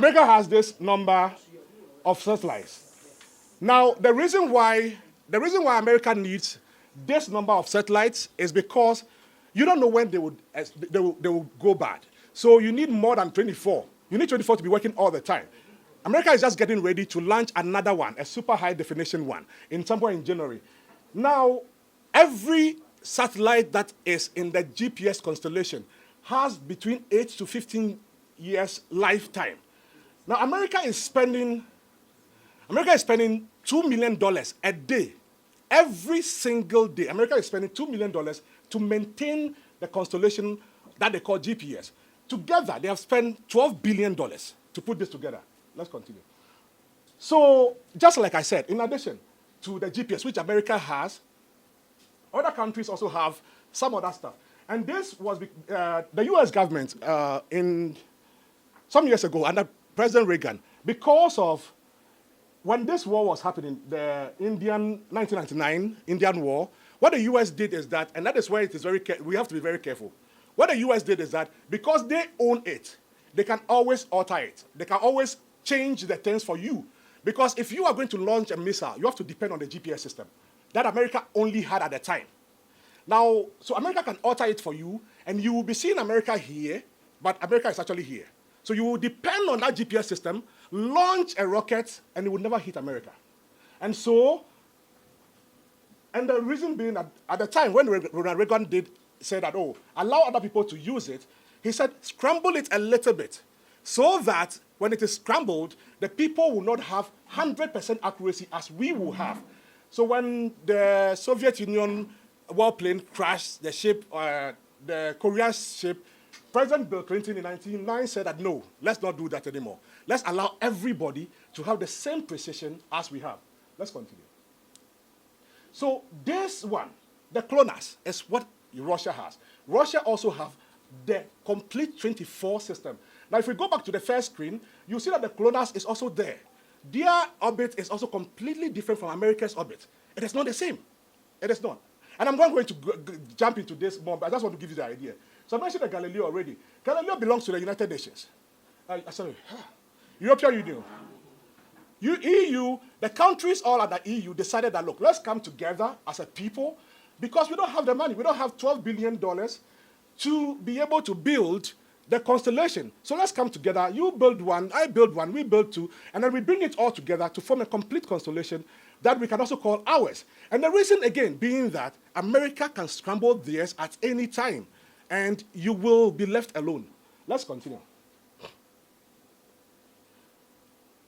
America has this number of satellites. Now, the reason why America needs this number of satellites is because you don't know when they will go bad. So you need more than 24. You need 24 to be working all the time. America is just getting ready to launch another one, a super high definition one, somewhere in January. Now, every satellite that is in the GPS constellation has between 8 to 15 years lifetime. Now, America is spending $2 million a day. Every single day, America is spending $2 million to maintain the constellation that they call GPS. Together, they have spent $12 billion to put this together. Let's continue. So, just like I said, in addition to the GPS, which America has, other countries also have some other stuff. And this was the US government in some years ago under President Reagan, because of when this war was happening, the 1999 Indian War, what the US did is that, and that is where it is we have to be very careful. What the US did is that because they own it, they can always alter it. They can always change the things for you. Because if you are going to launch a missile, you have to depend on the GPS system that America only had at the time. Now, so America can alter it for you, and you will be seeing America here, but America is actually here. So you will depend on that GPS system, launch a rocket, and it will never hit America. And so, and the reason being that at the time when Ronald Reagan said that, oh, allow other people to use it, he said, scramble it a little bit so that when it is scrambled, the people will not have 100% accuracy as we will have. So when the Soviet Union warplane crashed the ship, the Korean ship, President Bill Clinton in 1999 said that, no, let's not do that anymore. Let's allow everybody to have the same precision as we have. Let's continue. So this one, the cloners, is what Russia has. Russia also have the complete 24 system. Now, if we go back to the first screen, you see that the cloners is also there. Their orbit is also completely different from America's orbit. It is not the same. It is not. And I'm not going to jump into this more, but I just want to give you the idea. So I mentioned the Galileo already. Galileo belongs to the United Nations. European Union. EU, the countries all at the EU decided that, look, let's come together as a people because we don't have the money. We don't have $12 billion to be able to build the constellation. So let's come together. You build one, I build one, we build two, and then we bring it all together to form a complete constellation that we can also call ours. And the reason, again, being that America can scramble theirs at any time, and you will be left alone. Let's continue.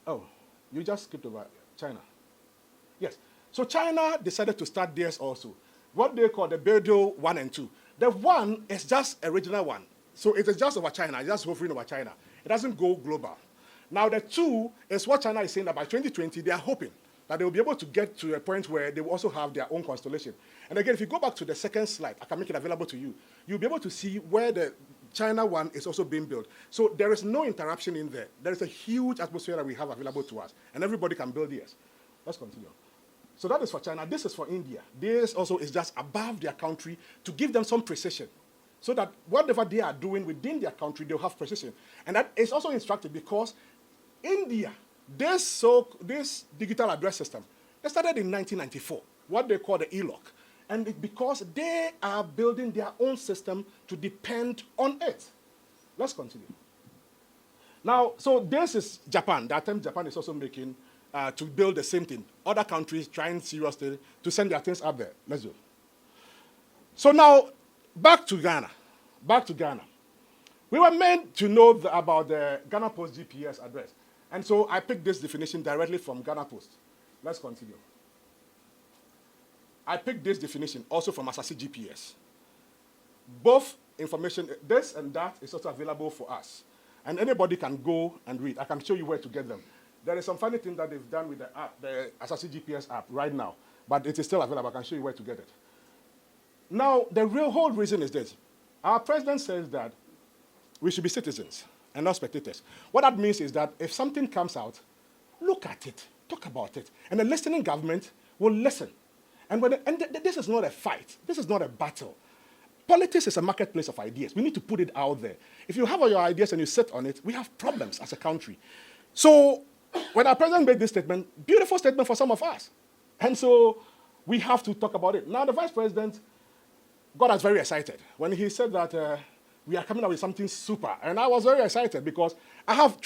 Oh, you just skipped over China. Yes. So China decided to start theirs also. What they call the Beidou 1 and 2. The 1 is just a regional one. So it is just over China. It's just hovering over China. It doesn't go global. Now the 2 is what China is saying that by 2020, they are hoping that they will be able to get to a point where they will also have their own constellation. And again, if you go back to the second slide, I can make it available to you. You'll be able to see where the China one is also being built. So there is no interruption in there. There is a huge atmosphere that we have available to us, and everybody can build theirs. Let's continue. So that is for China. This is for India. This also is just above their country to give them some precision, so that whatever they are doing within their country, they'll have precision. And that is also instructive because India, this digital address system, it started in 1994, what they call the ELOC. And because they are building their own system to depend on it. Let's continue. Now, so this is Japan. The attempt Japan is also making to build the same thing. Other countries trying seriously to send their things up there. Let's do. So now, back to Ghana. Back to Ghana. We were meant to know about the GhanaPost's GPS address. And so I picked this definition directly from GhanaPost. Let's continue. I picked this definition also from Asase GPS. Both information, this and that, is also available for us. And anybody can go and read. I can show you where to get them. There is some funny thing that they've done with the app, the Asase GPS app right now, but it is still available. I can show you where to get it. Now, the whole reason is this. Our president says that we should be citizens and not spectators. What that means is that if something comes out, look at it, talk about it, and the listening government will listen. And this is not a fight. This is not a battle. Politics is a marketplace of ideas. We need to put it out there. If you have all your ideas and you sit on it, we have problems as a country. So when our president made this statement, beautiful statement for some of us. And so we have to talk about it. Now, the vice president got us very excited when he said that we are coming up with something super. And I was very excited because I have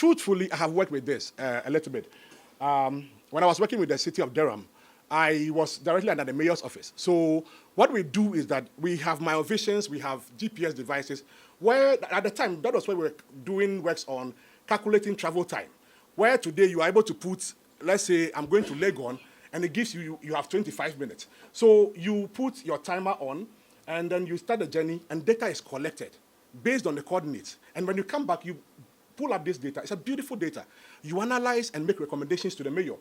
worked with this a little bit. When I was working with the city of Durham, I was directly under the mayor's office. So what we do is that we have myovisions, we have GPS devices, where at the time, that was where we were doing works on calculating travel time, where today you are able to put, let's say I'm going to Legon, and it gives you have 25 minutes. So you put your timer on, and then you start the journey, and data is collected based on the coordinates. And when you come back, you pull up this data. It's a beautiful data. You analyze and make recommendations to the mayor.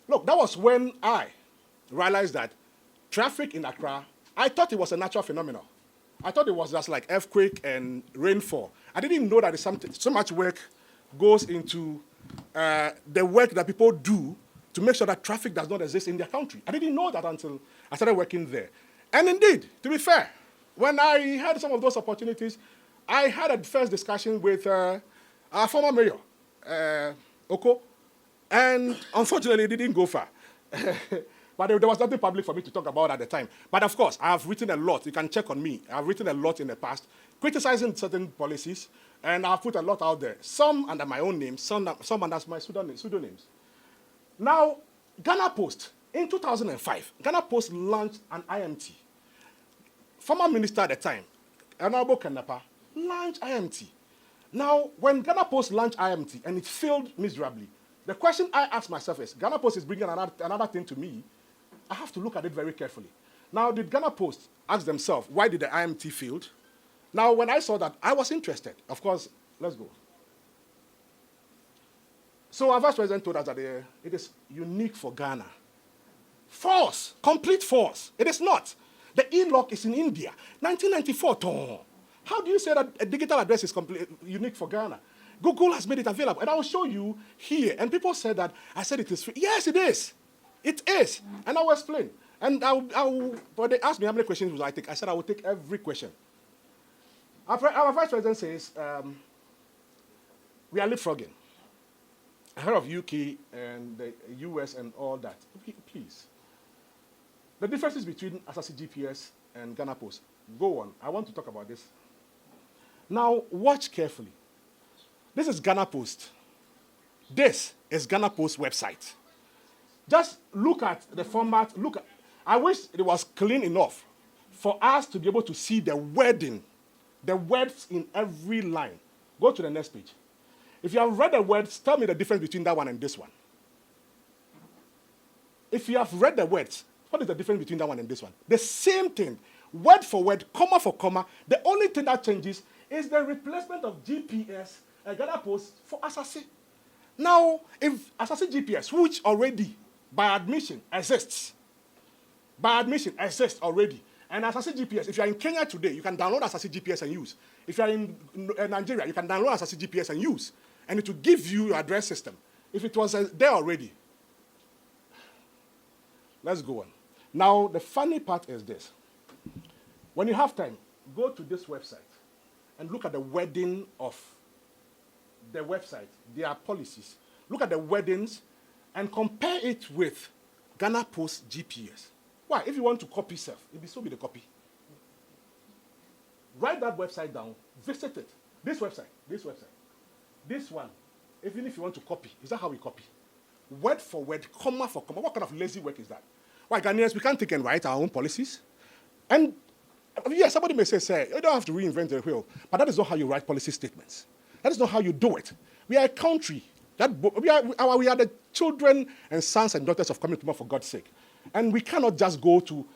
Look, that was when I realized that traffic in Accra, I thought it was a natural phenomenon. I thought it was just like earthquake and rainfall. I didn't know that so much work goes into the work that people do to make sure that traffic does not exist in their country. I didn't know that until I started working there. And indeed, to be fair, when I had some of those opportunities, I had a first discussion with our former mayor, Oko, and unfortunately, it didn't go far. But there was nothing public for me to talk about at the time. But of course, I have written a lot. You can check on me. I've written a lot in the past, criticizing certain policies, and I've put a lot out there. Some under my own name, some under my pseudonyms. Now, GhanaPost, in 2005, GhanaPost launched an IMT. Former minister at the time, Honorable Kenapa, launched IMT. Now, when GhanaPost launched IMT and it failed miserably, the question I ask myself is, GhanaPost is bringing another thing to me. I have to look at it very carefully. Now, did GhanaPost ask themselves, why did the IMT fail? Now, when I saw that, I was interested. Of course, let's go. So our vice president told us that it is unique for Ghana. False, complete false. It is not. The e-lock is in India, 1994. Tom. How do you say that a digital address is unique for Ghana? Google has made it available, and I will show you here. And people said that I said it is free. Yes, it is. It is. And I will explain. And but they asked me how many questions would I take. I said I will take every question. Our vice president says, we are leapfrogging. I heard of UK and the US and all that. Please. The differences between Asase GPS and GhanaPost. Go on. I want to talk about this. Now, watch carefully. This is GhanaPost. This is GhanaPost's website. Just look at the format. I wish it was clean enough for us to be able to see the wording, the words in every line. Go to the next page. If you have read the words, tell me the difference between that one and this one. If you have read the words, what is the difference between that one and this one? The same thing, word for word, comma for comma. The only thing that changes is the replacement of GPS and GhanaPost for Asase. Now, if Asase GPS, which already by admission exists already, and Asase GPS, if you are in Kenya today, you can download Asase GPS and use. If you are in Nigeria, you can download Asase GPS and use, and it will give you your address system. If it was there already. Let's go on. Now, the funny part is this. When you have time, go to this website and look at the wording of the website, their policies. Look at the wordings and compare it with GhanaPost's GPS. Why? If you want to copy self, it will still be the copy. Write that website down, visit it. This website, this one, even if you want to copy, is that how we copy? Word for word, comma for comma. What kind of lazy work is that? Why, Ghanaians, we can't take and write our own policies? And yes, somebody may say, you don't have to reinvent the wheel, but that is not how you write policy statements. That is not how you do it. We are a country. We are the children and sons and daughters of community, for God's sake. And we cannot just go to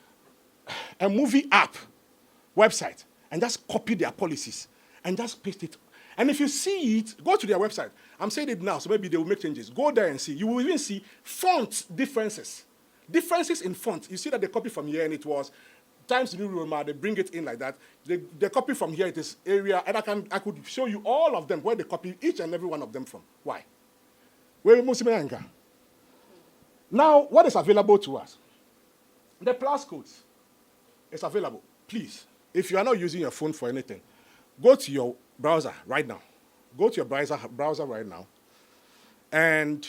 a movie app website and just copy their policies and just paste it. And if you see it, go to their website. I'm saying it now, so maybe they will make changes. Go there and see. You will even see font differences. Differences in font. You see that they copy from here, and it was Times New Roman. They bring it in like that. They copy from here. It is area, and I could show you all of them where they copy each and every one of them from. Why? Now, what is available to us? The plus codes is available. Please, if you are not using your phone for anything, go to your browser right now. Go to your browser right now and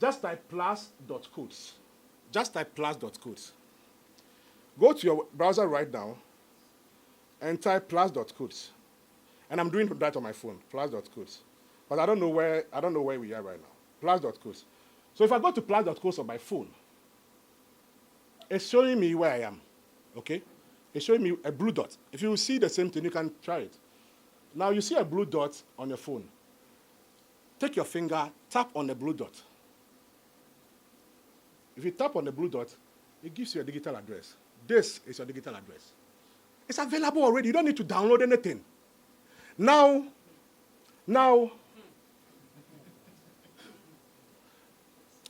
just type plus.codes. Just type plus.codes. Go to your browser right now and type plus.codes. And I'm doing that on my phone, plus.codes. But I don't know where we are right now. Plus.codes. So if I go to plus.codes on my phone, it's showing me where I am. Okay? It's showing me a blue dot. If you see the same thing, you can try it. Now you see a blue dot on your phone. Take your finger, tap on the blue dot. If you tap on the blue dot, it gives you a digital address. This is your digital address. It's available already. You don't need to download anything. Now,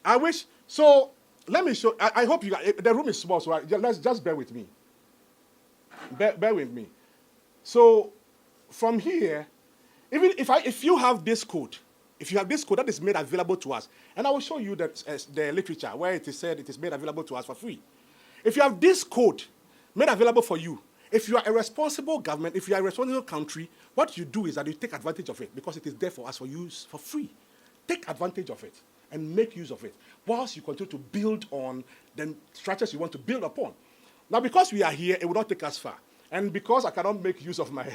I wish, so let me show, I hope you, the room is small, so let's just bear with me. Bear with me. So from here, even if you have this code, that is made available to us, and I will show you that the literature where it is said it is made available to us for free. If you have this code made available for you, if you are a responsible government, if you are a responsible country, what you do is that you take advantage of it because it is there for us for use for free. Take advantage of it and make use of it whilst you continue to build on the structures you want to build upon. Now, because we are here, it will not take us far. And because I cannot make use of my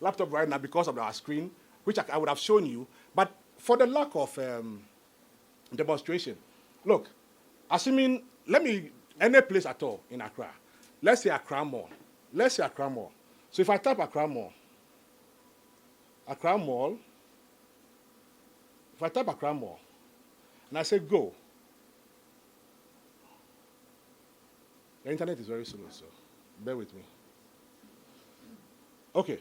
laptop right now because of our screen, which I would have shown you, but for the lack of demonstration, look, assuming, any place at all in Accra, let's say Accra Mall. So if I type Accra Mall, if I type Accra Mall, and I say go, the internet is very slow, so bear with me. Okay.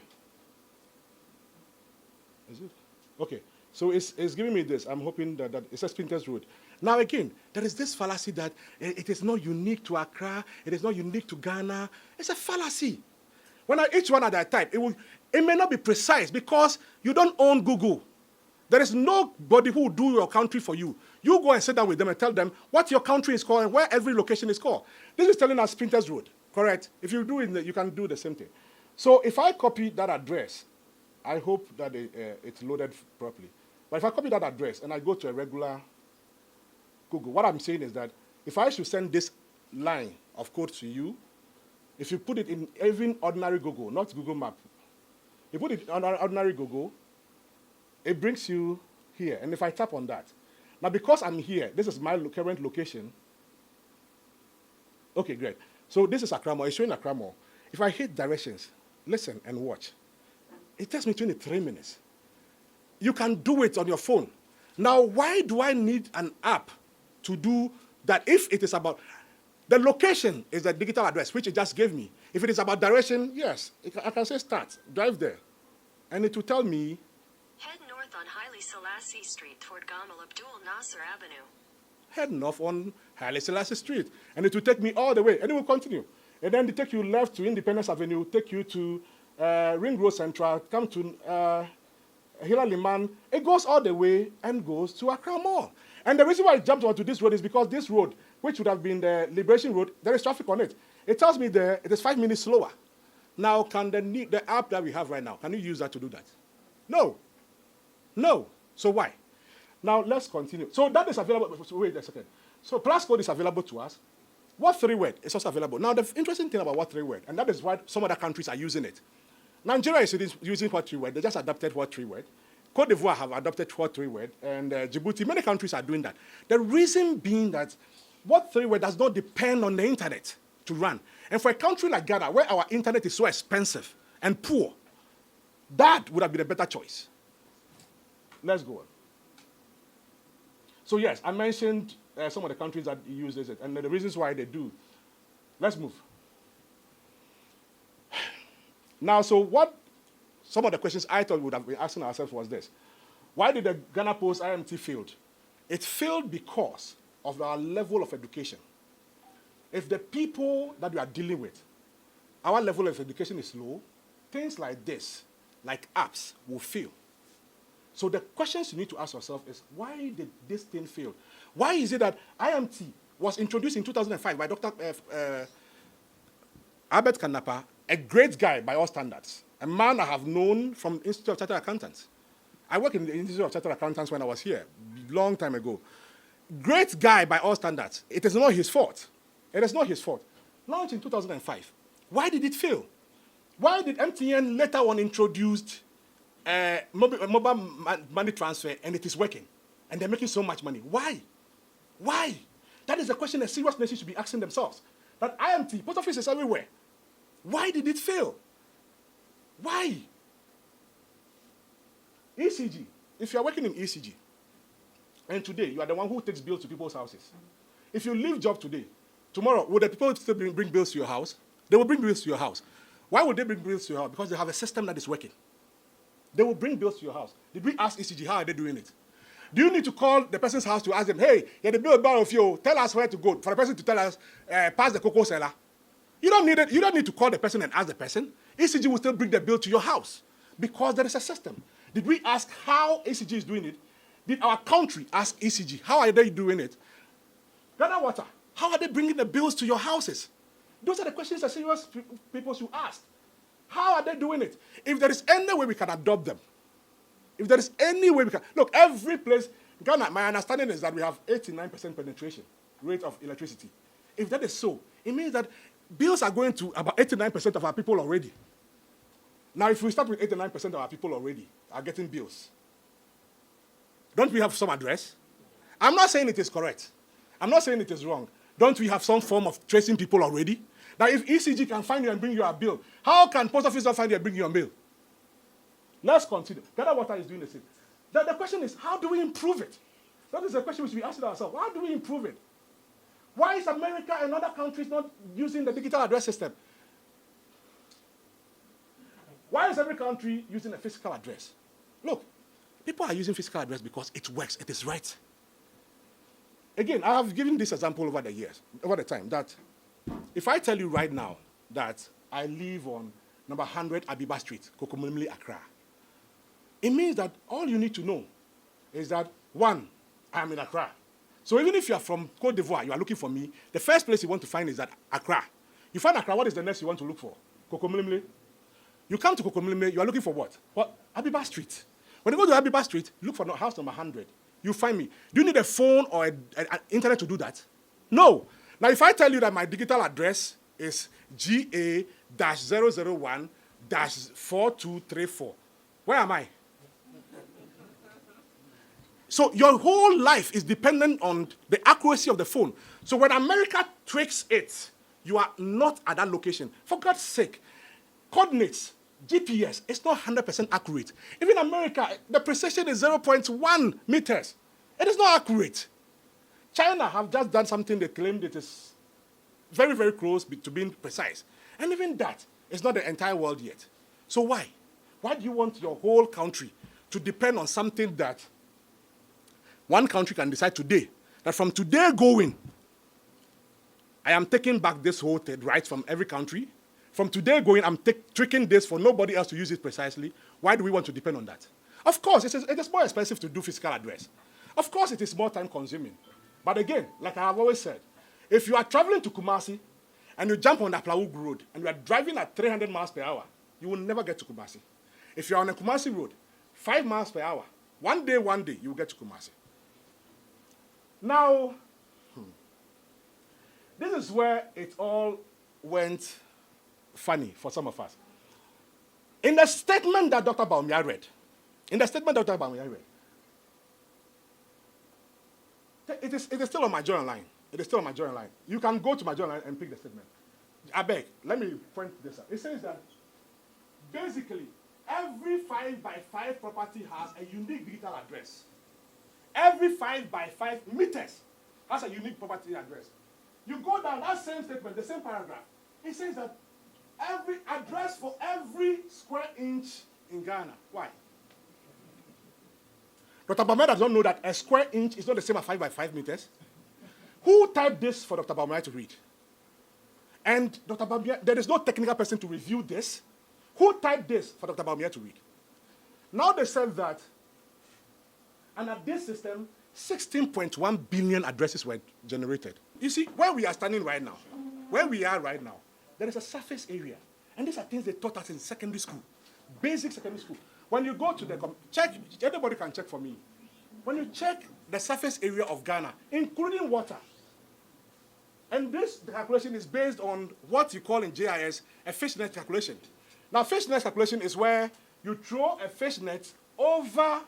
Is it? Okay. So it's giving me this. I'm hoping that it says Spinters Road. Now again, there is this fallacy that it is not unique to Accra, it is not unique to Ghana. It's a fallacy. When each one that I type, it may not be precise because you don't own Google. There is nobody who will do your country for you. You go and sit down with them and tell them what your country is called and where every location is called. This is telling us Spinters Road, correct? If you do it, you can do the same thing. So if I copy that address, I hope that it's loaded properly. But if I copy that address and I go to a regular Google, what I'm saying is that if I should send this line of code to you, if you put it in even ordinary Google, not Google Map, you put it on ordinary Google, it brings you here. And if I tap on that, now because I'm here, this is my current location. Okay, great. So this is Accra Mall. It's showing Accra Mall. If I hit directions, listen and watch, it takes me 23 minutes. You can do it on your phone. Now, why do I need an app to do that if it is about... The location is the digital address, which it just gave me. If it is about direction, yes, I can say start, drive there. And it will tell me... Head north on Haile Selassie Street toward Gamal Abdul Nasser Avenue. Head north on Haile Selassie Street. And it will take me all the way, and it will continue. And then they take you left to Independence Avenue, take you to Ring Road Central, come to Hila Liman. It goes all the way and goes to Accra Mall. And the reason why I jumped onto this road is because this road, which would have been the Liberation Road, there is traffic on it. It tells me there it is 5 minutes slower. Now, can the app that we have right now, can you use that to do that? No. No. So why? Now, let's continue. So that is available. So wait a second. So plus code is available to us. What 3-word is also available. Now, the interesting thing about what 3-word, and that is why some other countries are using it. Nigeria is using what 3-word. They just adopted what 3-word. Cote d'Ivoire have adopted what 3-word. And Djibouti, many countries are doing that. The reason being that what 3-word does not depend on the internet to run. And for a country like Ghana, where our internet is so expensive and poor, that would have been a better choice. Let's go on. So yes, I mentioned some of the countries that use it, and the reasons why they do. Let's move. Now, so what some of the questions I thought we would have been asking ourselves was this. Why did the GhanaPost IMT fail? It failed because of our level of education. If the people that we are dealing with, our level of education is low, things like this, like apps, will fail. So the questions you need to ask yourself is, why did this thing fail? Why is it that IMT was introduced in 2005 by Dr. Albert Kanapa, a great guy by all standards, a man I have known from Institute of Chartered Accountants. I worked in the Institute of Chartered Accountants when I was here, long time ago. Great guy by all standards. It is not his fault. It is not his fault. Launched in 2005. Why did it fail? Why did MTN later on introduce mobile money transfer and it is working? And they're making so much money. Why? Why? That is a question a serious nation should be asking themselves. That IMT, post office is everywhere. Why did it fail? Why? ECG. If you are working in ECG, and today you are the one who takes bills to people's houses. If you leave job today, tomorrow, will the people still bring bills to your house? They will bring bills to your house. Why would they bring bills to your house? Because they have a system that is working. They will bring bills to your house. Did we ask ECG, how are they doing it? Do you need to call the person's house to ask them, hey, yeah, the bill of you, tell us where to go, for the person to tell us, pass the cocoa seller? You don't need it. You don't need to call the person and ask the person. ECG will still bring the bill to your house because there is a system. Did we ask how ECG is doing it? Did our country ask ECG, how are they doing it? Ghana Water, how are they bringing the bills to your houses? Those are the questions that serious people should ask. How are they doing it? If there is any way we can adopt them, if there is any way we can... Look, every place... Ghana, my understanding is that we have 89% penetration rate of electricity. If that is so, it means that bills are going to about 89% of our people already. Now, if we start with 89% of our people already are getting bills, don't we have some address? I'm not saying it is correct. I'm not saying it is wrong. Don't we have some form of tracing people already? Now, if ECG can find you and bring you a bill, how can post office not find you and bring you a bill? Let's continue. Ghana Water is doing the same. The question is, how do we improve it? That is the question we should be asking ourselves. How do we improve it? Why is America and other countries not using the digital address system? Why is every country using a physical address? Look, people are using physical address because it works. It is right. Again, I have given this example over the years, over the time, that if I tell you right now that I live on number 100 Abiba Street, Kokomlemle, Accra, it means that all you need to know is that, one, I am in Accra. So even if you are from Côte d'Ivoire, you are looking for me, the first place you want to find is that Accra. You find Accra, what is the next you want to look for? Kokomlemle. You come to Kokomlemle, you are looking for what? What? Abiba Street. When you go to Abiba Street, look for house number 100. You find me. Do you need a phone or an internet to do that? No. Now, if I tell you that my digital address is GA-001-4234, where am I? So your whole life is dependent on the accuracy of the phone. So when America tracks it, you are not at that location. For God's sake, coordinates, GPS, it's not 100% accurate. Even America, the precision is 0.1 meters. It is not accurate. China have just done something they claimed it is very, very close to being precise. And even that is not the entire world yet. So why? Why do you want your whole country to depend on something that one country can decide today, that from today going, I am taking back this whole right from every country. From today going, I'm tricking this for nobody else to use it precisely. Why do we want to depend on that? Of course, it is more expensive to do physical address. Of course, it is more time consuming. But again, like I have always said, if you are traveling to Kumasi and you jump on the Aplawu Road and you are driving at 300 miles per hour, you will never get to Kumasi. If you are on a Kumasi Road, 5 miles per hour, one day, you will get to Kumasi. Now, this is where it all went funny for some of us. In the statement that Dr. Baumia read, it is still on my journal line. It is still on my journal line. You can go to my journal line and pick the statement. I beg, let me point this out. It says that basically every 5x5 property has a unique digital address. Every 5x5 meters has a unique property address. You go down that same statement, the same paragraph. It says that every address for every square inch in Ghana. Why? Dr. Baumia does not know that a square inch is not the same as 5x5 meters. Who typed this for Dr. Baumia to read? And Dr. Baumia, there is no technical person to review this. Who typed this for Dr. Baumia to read? Now they said that under this system, 16.1 billion addresses were generated. You see, where we are standing right now, there is a surface area. And these are things they taught us in secondary school, basic secondary school. When you go to the, check, everybody can check for me. When you check the surface area of Ghana, including water, and this calculation is based on what you call in GIS a fishnet calculation. Now, fishnet calculation is where you throw a fishnet over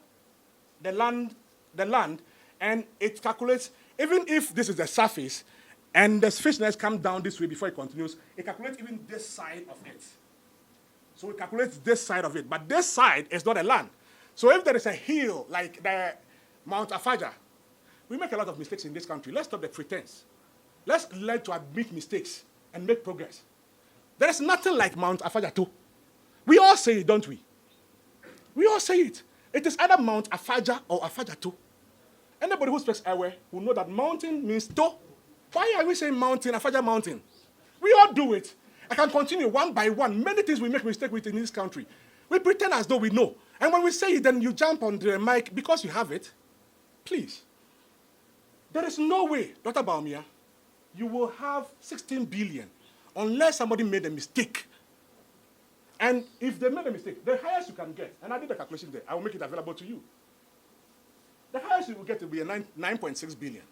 the land, and it calculates, even if this is the surface, and the fishnets come down this way before it continues, it calculates even this side of it. So it calculates this side of it, but this side is not a land. So if there is a hill like the Mount Afaja, we make a lot of mistakes in this country. Let's stop the pretense. Let's learn to admit mistakes and make progress. There is nothing like Mount Afaja too. We all say it, don't we? We all say it. It is either Mount Afaja or Afaja too. Anybody who speaks Ewe will know that mountain means to. Why are we saying mountain, Afaja mountain? We all do it. I can continue one by one. Many things we make mistake with in this country. We pretend as though we know. And when we say it, then you jump on the mic because you have it. Please. There is no way, Dr. Baumia, you will have 16 billion unless somebody made a mistake. And if they made a mistake, the highest you can get, and I did the calculation there, I will make it available to you. The highest you will get will be a 9.6 billion.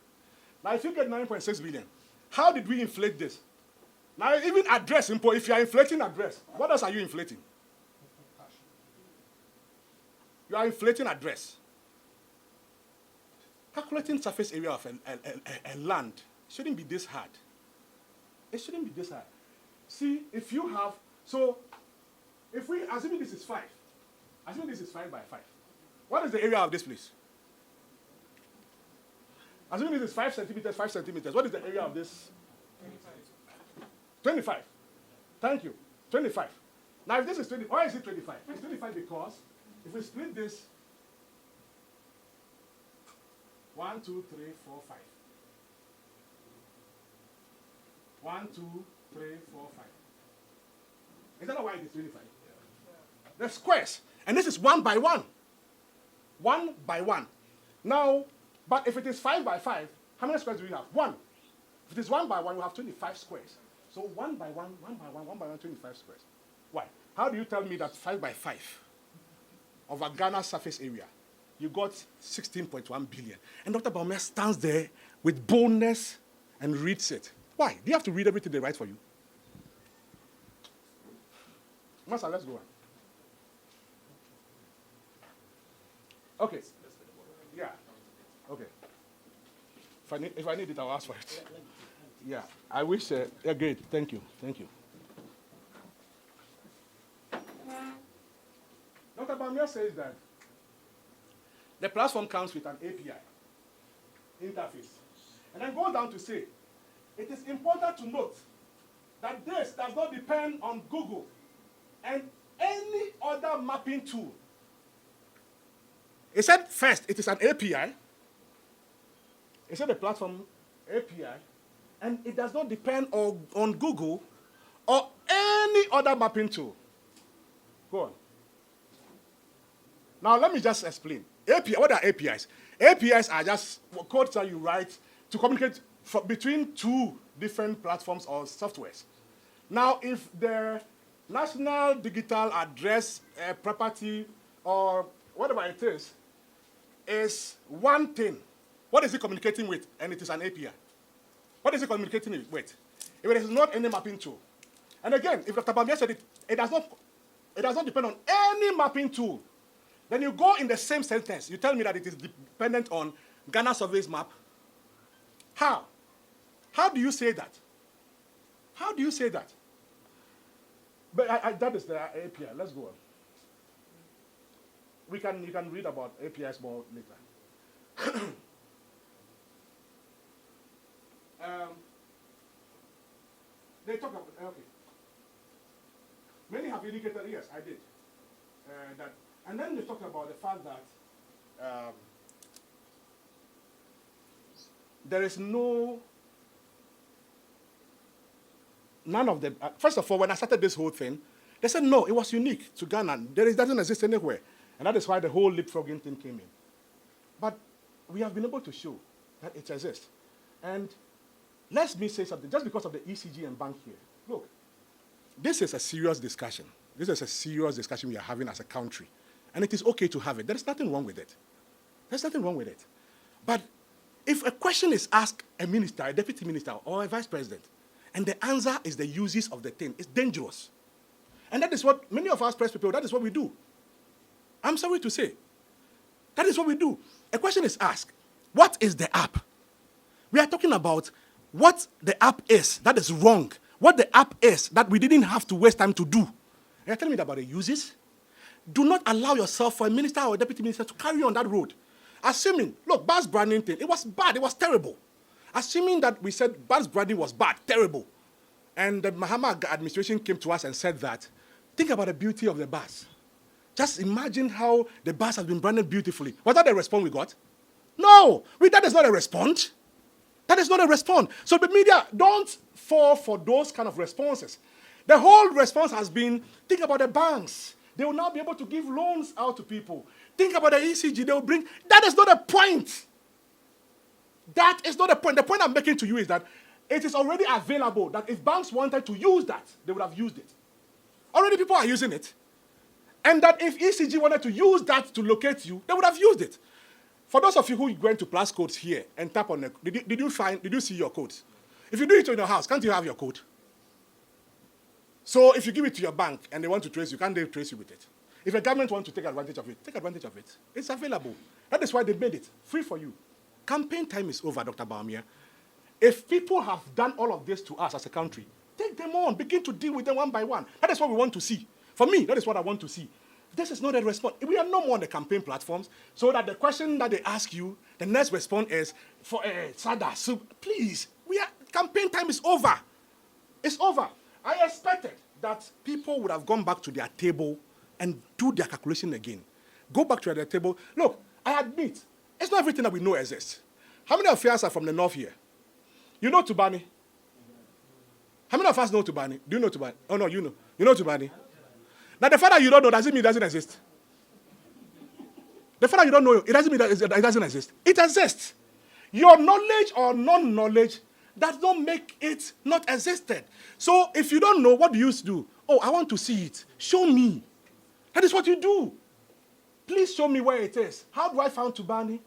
Now, if you get 9.6 billion, how did we inflate this? Now, even address, if you are inflating address, what else are you inflating? You are inflating address. Calculating surface area of a land shouldn't be this hard. It shouldn't be this hard. See, if you have, so, if we, assuming this is 5 by 5, what is the area of this place? Assuming this is 5 centimeters, 5 centimeters, what is the area of this? 25. Thank you. 25. Now, if this is 20, why is it 25? It's 25 because if we split this, 1, 2, 3, 4, 5. 1, 2, 3, 4, 5. Is that why it is 25? Yeah. The squares. And this is 1 by 1. 1 by 1. Now, but if it is 5 by 5, how many squares do we have? 1. If it is 1 by 1, we have 25 squares. So 1 by 1, 1 by 1, 1 by 1, 25 squares. Why? How do you tell me that 5 by 5 of a Ghana surface area, you got 16.1 billion? And Dr. Baumia stands there with boldness and reads it. Why? Do you have to read everything they write for you? Master, let's go on. Okay. Yeah. Okay. If I need it, I'll ask for it. Yeah. I wish. Yeah, great. Thank you. Thank you. Dr. Bamia says that the platform comes with an API interface. And then go down to say, it is important to note that this does not depend on Google and any other mapping tool. It said first, it is an API. It said the platform API, and it does not depend on Google or any other mapping tool. Go on. Now, let me just explain. API, what are APIs? APIs are just codes that you write to communicate between two different platforms or softwares. Now, if the National Digital Address Property or whatever it is one thing, what is it communicating with? And it is an API. What is it communicating with? If it is not any mapping tool. And again, if Dr. Bamia said it does not depend on any mapping tool, then you go in the same sentence. You tell me that it is dependent on Ghana Survey's map. How? How do you say that? How do you say that? But that is the API. Let's go on. You can read about APIs more later. They talk about, okay. Many have indicated, yes, I did. That, and then they talk about the fact that there is none of them. First of all, when I started this whole thing, they said, no, it was unique to Ghana. It doesn't exist anywhere. And that is why the whole leapfrogging thing came in. But we have been able to show that it exists. And let me say something, just because of the ECG and bank here. Look, this is a serious discussion. This is a serious discussion we are having as a country. And it is okay to have it. There is nothing wrong with it. There's nothing wrong with it. But if a question is asked a minister, a deputy minister, or a vice president, and the answer is the uses of the thing, it's dangerous. And that is what many of us press people, that is what we do. I'm sorry to say. That is what we do. A question is asked, what is the app? We are talking about what the app is that is wrong. What the app is that we didn't have to waste time to do. And you're telling me about the uses? Do not allow yourself for a minister or a deputy minister to carry on that road. Assuming, look, bus branding thing, it was bad, it was terrible. Assuming that we said bus branding was bad, terrible, and the Mahama administration came to us and said that, think about the beauty of the bus. Just imagine how the bus has been branded beautifully. Was that the response we got? No, that is not a response. That is not a response. So the media, don't fall for those kind of responses. The whole response has been, think about the banks. They will now be able to give loans out to people. Think about the ECG they will bring. That is not a point. That is not a point. The point I'm making to you is that it is already available, that if banks wanted to use that, they would have used it. Already people are using it. And that if ECG wanted to use that to locate you, they would have used it. For those of you who went to Plus Codes here and tap on it, did you see your codes? If you do it in your house, can't you have your code? So if you give it to your bank and they want to trace you, can't they trace you with it? If a government wants to take advantage of it, take advantage of it. It's available. That is why they made it free for you. Campaign time is over, Dr. Baumia. If people have done all of this to us as a country, take them on. Begin to deal with them one by one. That is what we want to see. For me, that is what I want to see. This is not a response. We are no more on the campaign platforms, so that the question that they ask you, the next response is, for Sada, so please, campaign time is over. It's over. I expected that people would have gone back to their table and do their calculation again. Go back to their table. Look, I admit, it's not everything that we know exists. How many of us are from the north here? You know Tubani? How many of us know Tubani? Do you know Tubani? Oh, no, you know. You know Tubani? Now, the fact that you don't know doesn't mean it doesn't exist. The fact that you don't know, it doesn't mean that it doesn't exist. It exists. Your knowledge or non-knowledge does not make it not existed. So if you don't know, what do you do? Oh, I want to see it. Show me. That is what you do. Please show me where it is. How do I find Tubani?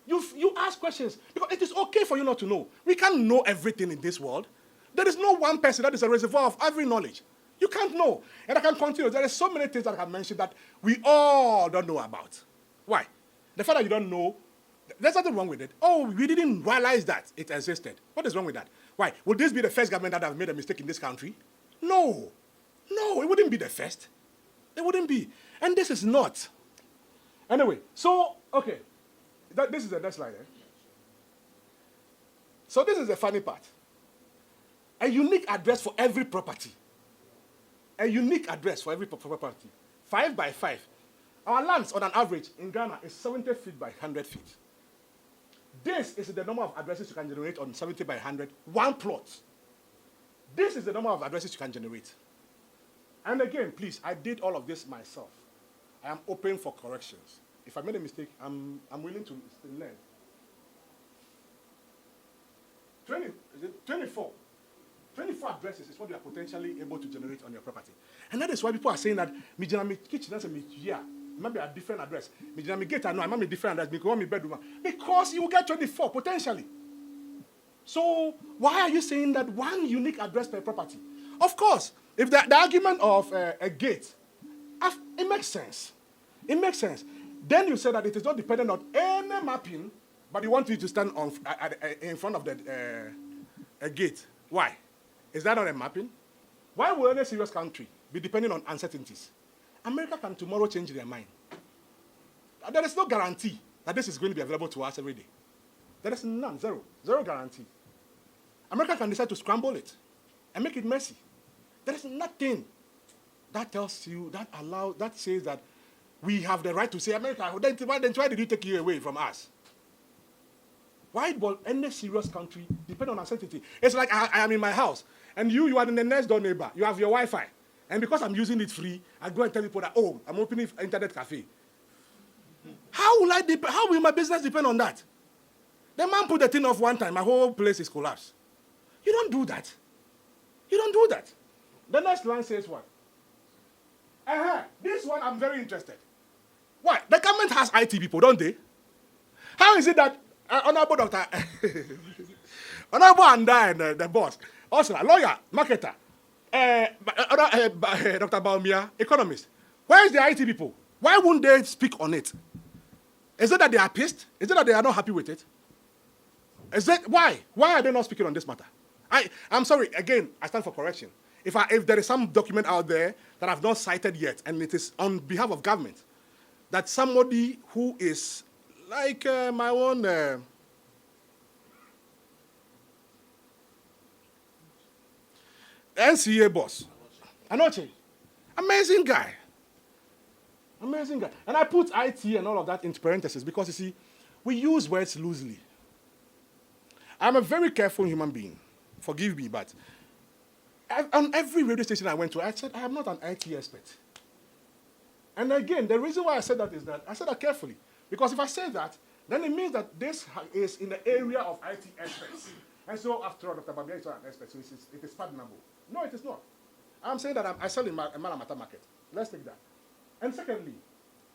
You ask questions. Because it is okay for you not to know. We can't know everything in this world. There is no one person that is a reservoir of every knowledge. You can't know. And I can continue. There are so many things that I can mention that we all don't know about. Why? The fact that you don't know, there's nothing wrong with it. Oh, we didn't realize that it existed. What is wrong with that? Why? Would this be the first government that have made a mistake in this country? No. No, it wouldn't be the first. It wouldn't be. And this is not. Anyway, so, okay. This is the next slide. So this is the funny part. A unique address for every property. A unique address for every property. 5 by 5. Our lands, on an average, in Ghana, is 70 feet by 100 feet. This is the number of addresses you can generate on 70 by 100, one plot. This is the number of addresses you can generate. And again, please, I did all of this myself. I am open for corrections. If I made a mistake, I'm willing to learn. 24 addresses is what you are potentially able to generate on your property. And that is why people are saying that my kitchen has a maybe a different address. My gate, I might be a different address because my bedroom. Because you will get 24 potentially. So why are you saying that one unique address per property? Of course, if the argument of a gate, it makes sense. It makes sense. Then you say that it is not dependent on any mapping, but you want it to stand on in front of a gate. Why? Is that not a mapping? Why will any serious country be depending on uncertainties? America can tomorrow change their mind. There is no guarantee that this is going to be available to us every day. There is none, zero guarantee. America can decide to scramble it and make it messy. There is nothing that tells you, that says that we have the right to say, America, why did you take you away from us? Why will any serious country depend on uncertainty? It's like I am in my house, and you are in the next door neighbor. You have your Wi-Fi. And because I'm using it free, I go and tell people that, oh, I'm opening an internet cafe. How will my business depend on that? The man put the thing off one time, my whole place is collapsed. You don't do that. You don't do that. The next line says what? This one I'm very interested. Why? The government has IT people, don't they? How is it that Honorable Dr. Honorable Anda and the boss, also a lawyer, marketer, Dr. Baumia, economist, where is the IT people? Why wouldn't they speak on it? Is it that they are pissed? Is it that they are not happy with it? Is that why? Why are they not speaking on this matter? I'm sorry, again, I stand for correction. If there is some document out there that I've not cited yet, and it is on behalf of government, that somebody who is like my own NCA boss, Anoche, amazing guy. Amazing guy. And I put IT and all of that into parentheses because, you see, we use words loosely. I'm a very careful human being. Forgive me, but on every radio station I went to, I said, I am not an IT expert. And again, the reason why I said that is that I said that carefully. Because if I say that, then it means that this is in the area of IT experts. And so, after all, Dr. Babia is not an expert, so it is pardonable. No, it is not. I'm saying that I sell in a Malamata market. Let's take that. And secondly,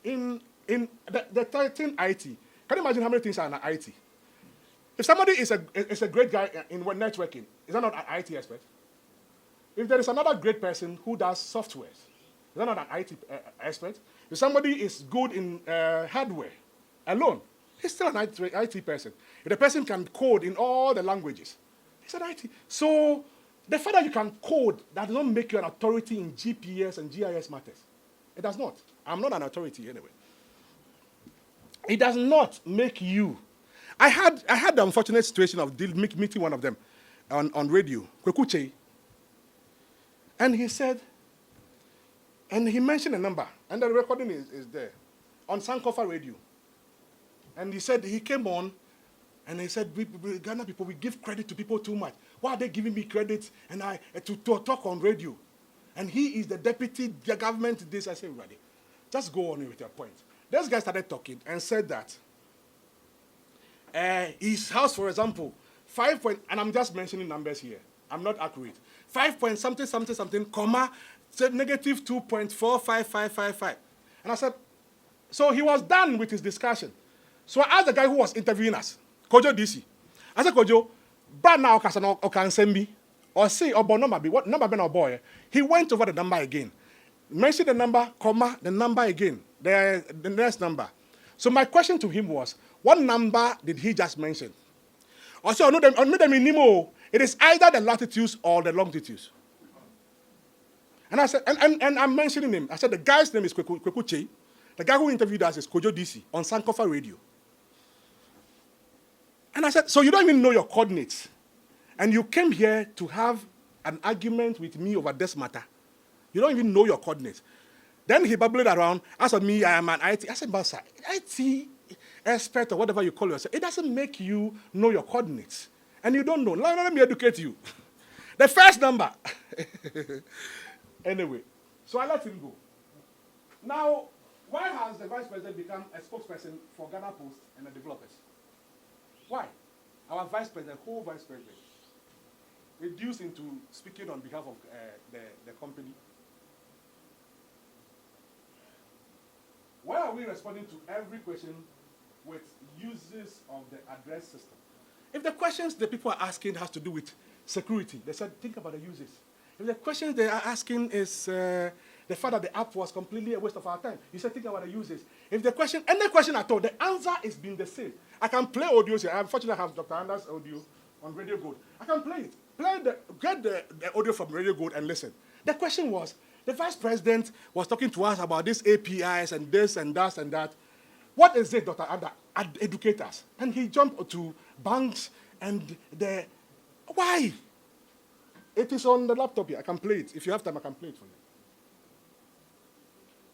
in the 13 IT, can you imagine how many things are in IT? If somebody is a great guy in networking, is that not an IT expert? If there is another great person who does software, is that not an IT expert? If somebody is good in hardware alone, he's still an IT person. If the person can code in all the languages, he's an IT. So the fact that you can code does not make you an authority in GPS and GIS matters. It does not. I'm not an authority anyway. It does not make you. I had the unfortunate situation of meeting one of them on radio, Kwekuche. And he said, and he mentioned a number, and the recording is there, on Sankofa radio. And he said, he came on, and he said, we Ghana people, we give credit to people too much. Why are they giving me credit and to talk on radio? And he is the deputy government this. I said, ready. Just go on with your point. This guy started talking and said that his house, for example, and I'm just mentioning numbers here. I'm not accurate. 5 point something, comma, said negative 2.45555. And I said, so he was done with his discussion. So I asked the guy who was interviewing us, Kojo DC. I said, Kojo, but now can send me or say or number be what number be no boy. He went over the number again. Mentioned the number, comma, the number again. The next number. So my question to him was, what number did he just mention? Also, it is either the latitudes or the longitudes. And I said, and I'm mentioning him. I said, the guy's name is Kwekuche. The guy who interviewed us is Kojo DC on Sankofa Radio. And I said, so you don't even know your coordinates. And you came here to have an argument with me over this matter. You don't even know your coordinates. Then he babbled around, asked me, I am an IT. I said, Basa, IT expert or whatever you call yourself, it doesn't make you know your coordinates. And you don't know. Let me educate you. The first number. Anyway, so I let him go. Now, why has the vice president become a spokesperson for GhanaPost and the developers? Why? Our vice president, whole vice president, reduced into speaking on behalf of the company. Why are we responding to every question with uses of the address system? If the questions the people are asking has to do with security, they said, think about the uses. If the questions they are asking is the fact that the app was completely a waste of our time, you said, think about the uses. If the question, any question at all, the answer is being the same. I can play audios here. Unfortunately, I have Dr. Anders' audio on Radio Gold. I can play it. Get the audio from Radio Gold and listen. The question was, the vice president was talking to us about these APIs and this and that and that. What is it, Dr. Ada? Educate us. And he jumped to banks and why? It is on the laptop here. I can play it. If you have time, I can play it for you.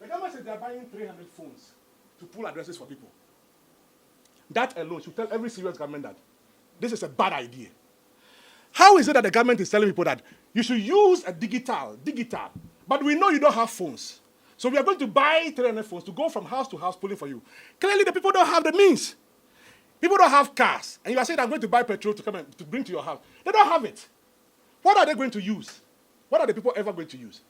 The government said they are buying 300 phones to pull addresses for people. That alone should tell every serious government that this is a bad idea. How is it that the government is telling people that you should use a digital, but we know you don't have phones. So we are going to buy 300 phones to go from house to house pulling for you. Clearly, the people don't have the means. People don't have cars. And you are saying, I'm going to buy petrol to come and to bring to your house. They don't have it. What are they going to use? what are the people ever going to use?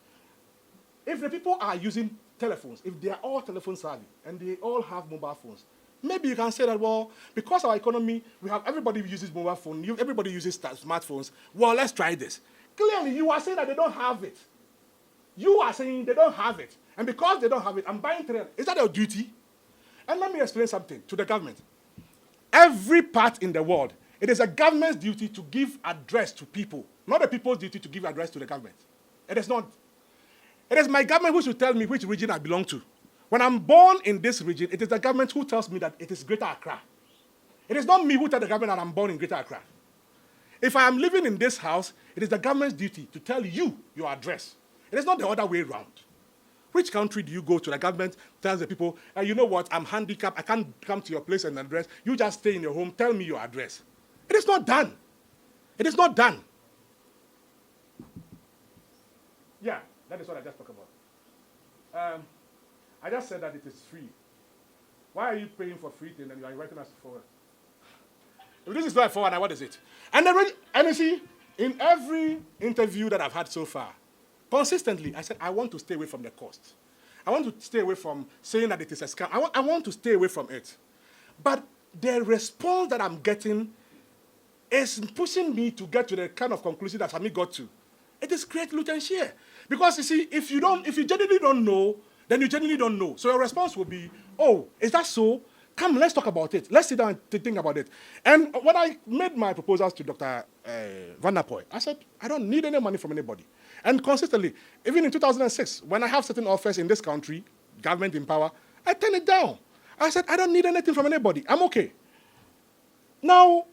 If the people are using telephones, if they are all telephone savvy and they all have mobile phones, maybe you can say that, well, because our economy, we have everybody uses mobile phone, everybody uses smartphones. Well, let's try this. Clearly, you are saying that they don't have it. You are saying they don't have it. And because they don't have it, I'm buying 3. Is that your duty? And let me explain something to the government. Every part in the world, it is a government's duty to give address to people, not the people's duty to give address to the government. It is not. It is my government who should tell me which region I belong to. When I'm born in this region, it is the government who tells me that it is Greater Accra. It is not me who tells the government that I'm born in Greater Accra. If I am living in this house, it is the government's duty to tell you your address. It is not the other way around. Which country do you go to? The government tells the people, you know what, I'm handicapped, I can't come to your place and address. You just stay in your home, tell me your address. It is not done. It is not done. Yeah, that is what I just talked about. I just said that it is free. Why are you paying for free thing and you are inviting us to forward? If this is not a forward, what is it? And you see, in every interview that I've had so far, consistently, I said, I want to stay away from the cost. I want to stay away from saying that it is a scam. I want to stay away from it. But the response that I'm getting is pushing me to get to the kind of conclusion that Sami got to. It is create, loot, and share. Because you see, if you genuinely don't know, then you genuinely don't know. So your response will be, oh, is that so? Come, let's talk about it. Let's sit down and think about it. And when I made my proposals to Dr. GhanaPost, I said, I don't need any money from anybody. And consistently, even in 2006, when I have certain offers in this country, government in power, I turn it down. I said, I don't need anything from anybody. I'm okay. Now,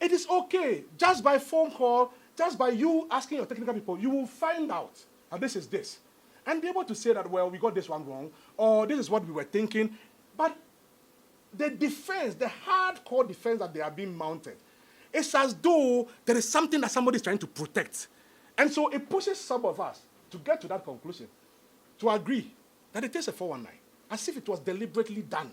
it is okay. Just by phone call, just by you asking your technical people, you will find out how this is this. And be able to say that, well, we got this one wrong, or this is what we were thinking. But the defense, the hardcore defense that they are being mounted, it's as though there is something that somebody is trying to protect. And so it pushes some of us to get to that conclusion, to agree that it is a 419, as if it was deliberately done.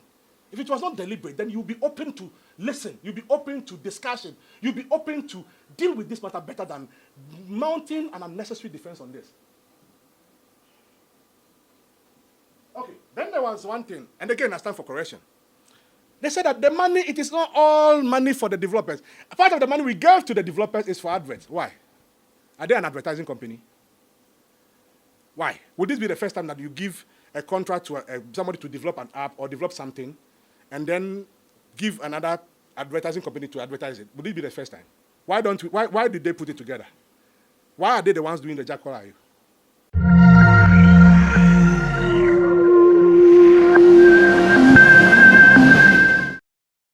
If it was not deliberate, then you'll be open to listen. You'll be open to discussion. You'll be open to deal with this matter better than mounting an unnecessary defense on this. Okay, then there was one thing, and again, I stand for correction. They said that the money, it is not all money for the developers. A part of the money we gave to the developers is for adverts. Why? Are they an advertising company? Why? Would this be the first time that you give a contract to somebody to develop an app or develop something, and then give another advertising company to advertise it? Would it be the first time? Why did they put it together? Why are they the ones doing the jackal?